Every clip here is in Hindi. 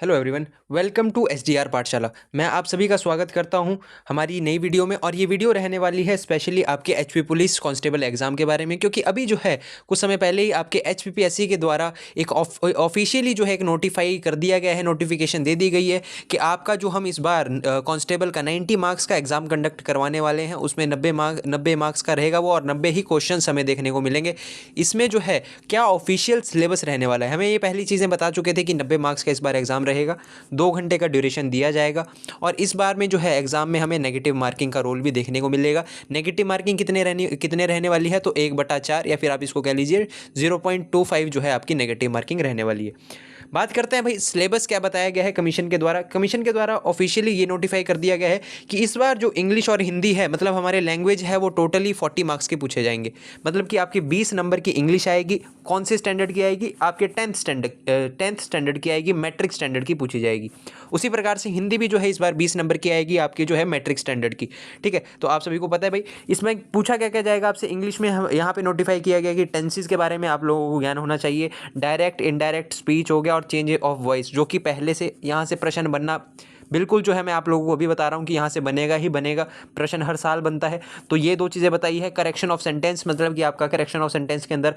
Hello everyone, welcome to SDR Pathshala. मैं आप सभी का स्वागत करता हूं हमारी नई वीडियो में। और ये वीडियो रहने वाली है स्पेशली आपके एचपी पुलिस कांस्टेबल एग्जाम के बारे में, क्योंकि अभी जो है कुछ समय पहले ही आपके एचपीपीएससी के द्वारा एक ऑफिशियली जो है एक नोटिफाई कर दिया गया है, नोटिफिकेशन दे दी गई है कि आपका जो हम इस बार कांस्टेबल का 90 मार्क्स का एग्जाम कंडक्ट करवाने वाले हैं, उसमें 90 मार्क्स का रहेगा वो, और 90 ही क्वेश्चन हमें देखने को मिलेंगे। इसमें जो है क्या ऑफिशियल सिलेबस रहने वाला है, हमें ये पहली चीज़ें बता चुके थे कि 90 मार्क्स का इस बार एग्जाम रहेगा, 2 घंटे का ड्यूरेशन दिया जाएगा। और इस बार में जो है एग्जाम में हमें नेगेटिव मार्किंग का रोल भी देखने को मिलेगा। नेगेटिव मार्किंग कितने रहने वाली है, तो 1/4 या फिर आप इसको कह लीजिए 0.25 जो है आपकी नेगेटिव मार्किंग रहने वाली है। बात करते हैं भाई सिलेबस क्या बताया गया है कमीशन के द्वारा। कमीशन के द्वारा ऑफिशियली ये नोटिफाई कर दिया गया है कि इस बार जो इंग्लिश और हिंदी है, मतलब हमारे लैंग्वेज है, वो टोटली 40 मार्क्स के पूछे जाएंगे। मतलब कि आपकी 20 नंबर की इंग्लिश आएगी। कौन से स्टैंडर्ड की आएगी? आपके 10th स्टैंडर्ड की आएगी, मैट्रिक स्टैंडर्ड की पूछी जाएगी। उसी प्रकार से हिंदी भी जो है इस बार 20 नंबर की आएगी, आपकी जो है मैट्रिक स्टैंडर्ड की। ठीक है, तो आप सभी को पता है भाई इसमें पूछा क्या क्या जाएगा आपसे। इंग्लिश में यहाँ पे नोटिफाई किया गया कि टेंसेस के बारे में आप लोगों को ज्ञान होना चाहिए। डायरेक्ट इनडायरेक्ट स्पीच हो गया और चेंज ऑफ वॉइस, जो कि पहले से यहाँ से प्रश्न बनना बिल्कुल जो है, मैं आप लोगों को अभी बता रहा हूँ कि यहाँ से बनेगा ही बनेगा, प्रश्न हर साल बनता है। तो ये 2 चीज़ें बताई है। करेक्शन ऑफ सेंटेंस, मतलब कि आपका करेक्शन ऑफ सेंटेंस के अंदर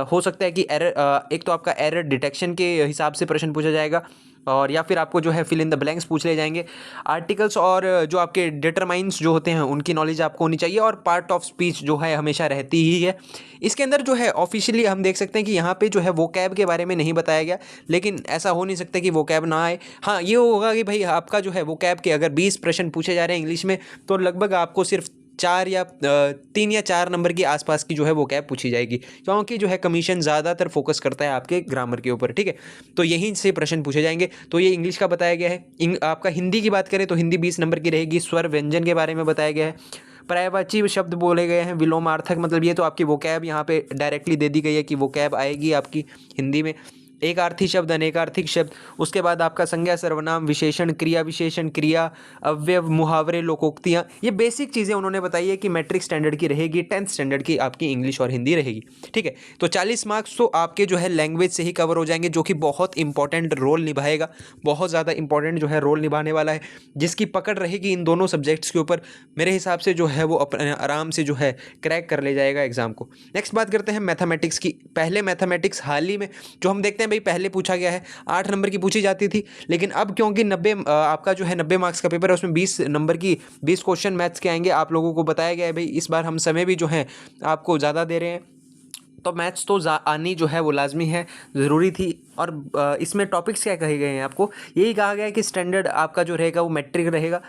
हो सकता है कि एरर, एक तो आपका एरर डिटेक्शन के हिसाब से प्रश्न पूछा जाएगा, और या फिर आपको जो है फिल इन द ब्लैंक्स पूछ ले जाएंगे। आर्टिकल्स और जो आपके डिटरमाइंस जो होते हैं उनकी नॉलेज आपको होनी चाहिए, और पार्ट ऑफ स्पीच जो है हमेशा रहती ही है। इसके अंदर जो है ऑफिशियली हम देख सकते हैं कि यहाँ पे जो है वोकैब के बारे में नहीं बताया गया, लेकिन ऐसा हो नहीं सकता कि वोकैब ना आए। हाँ, ये होगा कि भाई आपका जो है वोकैब के अगर 20 प्रश्न पूछे जा रहे हैं इंग्लिश में, तो लगभग आपको सिर्फ 3 या 4 नंबर के आसपास की जो है वो कैब पूछी जाएगी, क्योंकि जो है कमीशन ज़्यादातर फोकस करता है आपके ग्रामर के ऊपर। ठीक है, तो यहीं से प्रश्न पूछे जाएंगे। तो ये इंग्लिश का बताया गया है। आपका हिंदी की बात करें तो हिंदी 20 नंबर की रहेगी। स्वर व्यंजन के बारे में बताया गया है। पर्यायवाची शब्द बोले गए हैं। विलोमार्थक, मतलब ये तो आपकी वो कैब यहाँ पे डायरेक्टली दे दी गई है कि वो कैब आएगी आपकी हिंदी में। एक आर्थी शब्द, अनेकार्थिक शब्द, उसके बाद आपका संज्ञा, सर्वनाम, विशेषण, क्रिया विशेषण, क्रिया, अव्यव, मुहावरे, लोकोक्तियाँ, ये बेसिक चीज़ें उन्होंने बताई है कि मैट्रिक स्टैंडर्ड की रहेगी, 10th स्टैंडर्ड की आपकी इंग्लिश और हिंदी रहेगी। ठीक है, तो 40 मार्क्स तो आपके जो है लैंग्वेज से ही कवर हो जाएंगे, जो कि बहुत इंपॉर्टेंट रोल निभाएगा, बहुत ज़्यादा इंपॉर्टेंट जो है रोल निभाने वाला है, जिसकी पकड़ रहेगी इन दोनों सब्जेक्ट्स के ऊपर। मेरे हिसाब से जो है वो अपने आराम से जो है क्रैक कर ले जाएगा एग्जाम को। नेक्स्ट बात करते हैं मैथमेटिक्स की। पहले मैथमेटिक्स हाल ही में जो हम देखते हैं भाई, पहले पूछा गया है 8 नंबर की पूछी जाती थी, लेकिन अब क्योंकि 90 आपका जो है 90 मार्क्स का पेपर है, उसमें 20 नंबर की 20 क्वेश्चन मैथ्स के आएंगे। आप लोगों को बताया गया है भाई इस बार हम समय भी जो है आपको ज़्यादा दे रहे हैं, तो मैथ्स तो आनी जो है वो लाजमी है, ज़रूरी थी। और इसमें टॉपिक्स क्या कहे गए हैं आपको, यही कहा गया है कि स्टैंडर्ड आपका जो रहेगा वो मैट्रिक रहेगा।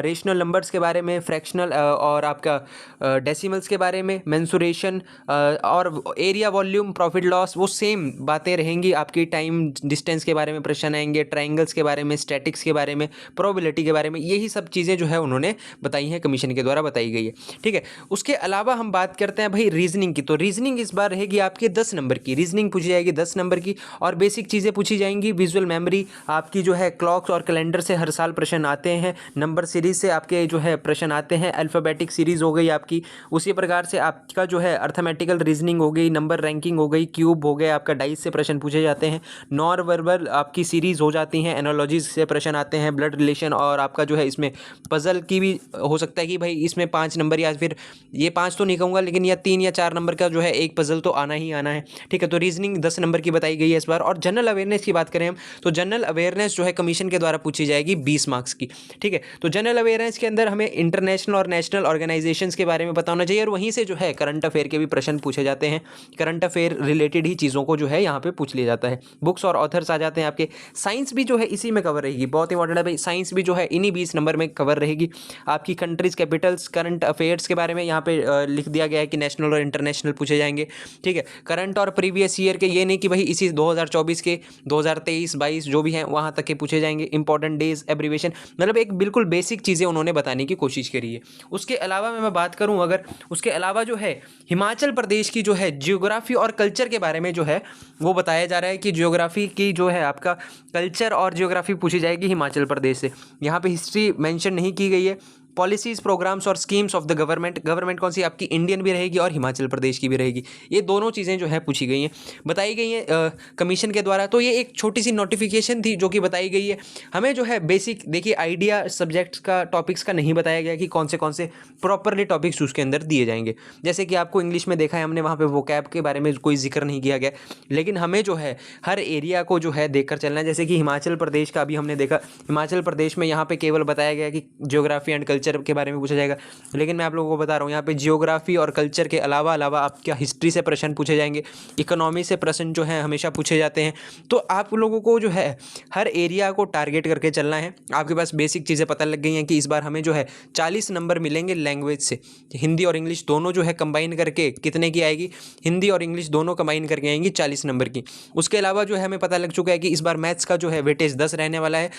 रेशनल नंबर्स के बारे में, फ्रैक्शनल और आपका डेसिमल्स के बारे में, मेंसुरेशन और एरिया, वॉल्यूम, प्रॉफिट लॉस, वो सेम बातें रहेंगी आपकी। टाइम डिस्टेंस के बारे में प्रश्न आएंगे, ट्राइंगल्स के बारे में, स्टैटिक्स के बारे में, प्रोबेबिलिटी के बारे में, यही सब चीज़ें जो है उन्होंने बताई हैं, कमीशन के द्वारा बताई गई है। ठीक है, उसके अलावा हम बात करते हैं भाई रीजनिंग की। तो रीजनिंग इस बार रहेगी आपके 10 नंबर की, रीजनिंग पूछी जाएगी 10 नंबर की, और बेसिक चीज़ें पूछी जाएंगी। विजुअल मेमोरी आपकी जो है, क्लॉक्स और कैलेंडर से हर साल प्रश्न आते हैं, नंबर सीरीज से आपके जो है प्रश्न आते हैं, अल्फ़ाबेटिक सीरीज हो गई आपकी। उसी प्रकार से आपका जो है अर्थमेटिकल रीजनिंग हो गई, नंबर रैंकिंग हो गई, क्यूब हो गए, आपका डाइस से प्रश्न पूछे जाते हैं, नॉन वर्बल आपकी सीरीज हो जाती हैं, एनालॉजीज से प्रश्न आते हैं, ब्लड रिलेशन, और आपका जो है इसमें पजल की भी हो सकता है कि भाई इसमें 5 नंबर, या फिर ये 5 तो नहीं कहूँगा, लेकिन या 3 या 4 नंबर का जो है एक पजल तो आना ही आना है। ठीक है, तो रीजनिंग 10 नंबर की बताई गई है इस बार। और जनरल अवेयरनेस की बात करें हम, तो जनरल अवेयरनेस जो है कमीशन के द्वारा पूछी जाएगी 20 मार्क्स की। ठीक है, तो जनरल अवेयरनेस के अंदर हमें इंटरनेशनल और नेशनल ऑर्गेनाइजेशंस के बारे में पता होना चाहिए, और वहीं से जो है करंट अफेयर के भी प्रश्न पूछे जाते हैं। करंट अफेयर रिलेटेड ही चीज़ों को जो है यहाँ पे पूछ लिया जाता है। बुक्स और ऑथर्स आ जाते हैं आपके। साइंस भी जो है इसी में कवर रहेगी, बहुत इंपॉर्टेंट है भाई, साइंस भी जो है इन्हीं 20 नंबर में कवर रहेगी। आपकी कंट्रीज, कैपिटल्स, करंट अफेयर्स के बारे में यहाँ पे लिख दिया गया है कि नेशनल और इंटरनेशनल पूछे जाएंगे। ठीक है, करंट और प्रीवियस ईयर के, ये नहीं कि भाई इसी 2024 के, 2023-22 जो भी हैं वहाँ तक के पूछे जाएंगे। इंपॉर्टेंट डेज, एब्रीवेशन, मतलब एक बिल्कुल बेसिक चीज़ें उन्होंने बताने की कोशिश करी है। उसके अलावा मैं बात करूँ अगर, उसके अलावा जो है हिमाचल प्रदेश की जो है जियोग्राफी और कल्चर के बारे में जो है वो बताया जा रहा है कि जियोग्राफी की जो है आपका कल्चर और जियोग्राफी पूछी जाएगी हिमाचल प्रदेश से। यहाँ पे हिस्ट्री मेंशन नहीं की गई है, पॉलिसीज़, प्रोग्राम्स और स्कीम्स ऑफ द गवर्नमेंट कौन सी आपकी इंडियन भी रहेगी और हिमाचल प्रदेश की भी रहेगी। ये दोनों चीज़ें जो है पूछी गई हैं, बताई गई हैं कमीशन के द्वारा। तो ये एक छोटी सी नोटिफिकेशन थी जो कि बताई गई है। हमें जो है बेसिक देखिए आइडिया सब्जेक्ट्स का, टॉपिक्स का नहीं बताया गया कि कौन से प्रॉपरली टॉपिक्स उसके अंदर दिए जाएंगे। जैसे कि आपको इंग्लिश में देखा है हमने, वहाँ पे वोकैब के बारे में कोई जिक्र नहीं किया गया, लेकिन हमें जो है हर एरिया को जो है देखकर चलना है। जैसे कि हिमाचल प्रदेश का अभी हमने देखा, हिमाचल प्रदेश में यहाँ पे केवल बताया गया कि ज्योग्राफी एंड कल्चर के बारे में पूछा जाएगा, लेकिन मैं आप लोगों को बता रहा हूँ यहाँ पे ज्योग्राफी और कल्चर के अलावा आपका हिस्ट्री से प्रश्न पूछे जाएंगे, इकोनॉमी से प्रश्न जो है हमेशा पूछे जाते हैं। तो आप लोगों को जो है हर एरिया को टारगेट करके चलना है। आपके पास बेसिक चीज़ें पता लग गई हैं कि इस बार हमें जो है 40 नंबर मिलेंगे लैंग्वेज से। हिंदी और इंग्लिश दोनों जो है कंबाइन करके कितने की आएगी, हिंदी और इंग्लिश दोनों कंबाइन करके आएंगी 40 नंबर की। उसके अलावा जो है हमें पता लग चुका है कि इस बार मैथ्स का जो है वेटेज 10 रहने वाला है,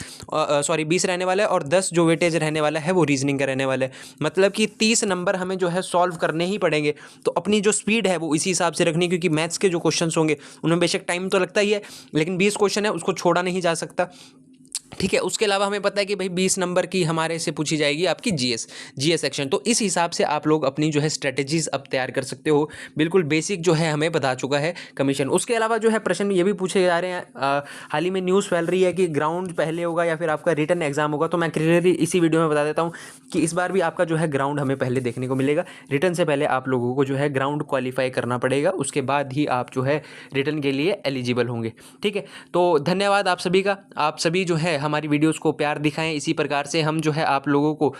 20 रहने वाला है, और 10 जो वेटेज रहने वाला है वो रीजनिंग का रहने वाला है। मतलब कि 30 नंबर हमें जो है सॉल्व करने ही पड़ेंगे। तो अपनी जो स्पीड है वो इसी हिसाब से रखनी है, क्योंकि मैथ्स के जो क्वेश्चंस होंगे उनमें बेशक टाइम तो लगता ही है, लेकिन 20 क्वेश्चन है उसको छोड़ा नहीं जा सकता। ठीक है, उसके अलावा हमें पता है कि भाई 20 नंबर की हमारे से पूछी जाएगी आपकी जीएस सेक्शन। तो इस हिसाब से आप लोग अपनी जो है स्ट्रेटेजीज अब तैयार कर सकते हो। बिल्कुल बेसिक जो है हमें बता चुका है कमीशन। उसके अलावा जो है प्रश्न ये भी पूछे जा रहे हैं, हाल ही में न्यूज़ फैल रही है कि ग्राउंड पहले होगा या फिर आपका रिटन एग्जाम होगा। तो मैं क्लियरली इसी वीडियो में बता देता हूँ कि इस बार भी आपका जो है ग्राउंड हमें पहले देखने को मिलेगा। रिटन से पहले आप लोगों को जो है ग्राउंड क्वालिफाई करना पड़ेगा, उसके बाद ही आप जो है रिटन के लिए एलिजिबल होंगे। ठीक है, तो धन्यवाद आप सभी का। आप सभी जो है हमारी वीडियोज़ को प्यार दिखाएं। इसी प्रकार से हम जो है आप लोगों को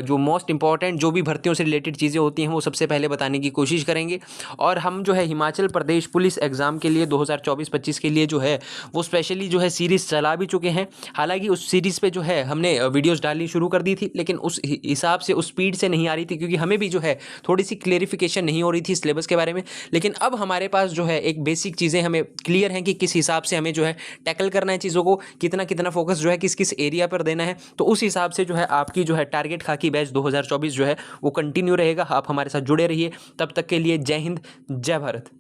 जो मोस्ट इंपॉर्टेंट जो भी भर्तियों से रिलेटेड चीज़ें होती हैं वो सबसे पहले बताने की कोशिश करेंगे। और हम जो है हिमाचल प्रदेश पुलिस एग्ज़ाम के लिए 2024-25 के लिए जो है वो स्पेशली जो है सीरीज़ चला भी चुके हैं। हालांकि उस सीरीज़ पे जो है हमने वीडियोज़ डालनी शुरू कर दी थी, लेकिन उस हिसाब से उस स्पीड से नहीं आ रही थी, क्योंकि हमें भी जो है थोड़ी सी क्लेरिफिकेशन नहीं हो रही थी सिलेबस के बारे में। लेकिन अब हमारे पास जो है एक बेसिक चीज़ें हमें क्लियर हैं कि किस हिसाब से हमें जो है टैकल करना है चीज़ों को, कितना कितना फोकस जो है किस किस एरिया पर देना है। तो उस हिसाब से जो है आपकी जो है टारगेट खाकी बैच 2024 जो है वो कंटिन्यू रहेगा। आप हमारे साथ जुड़े रहिए। तब तक के लिए जय हिंद, जय भारत।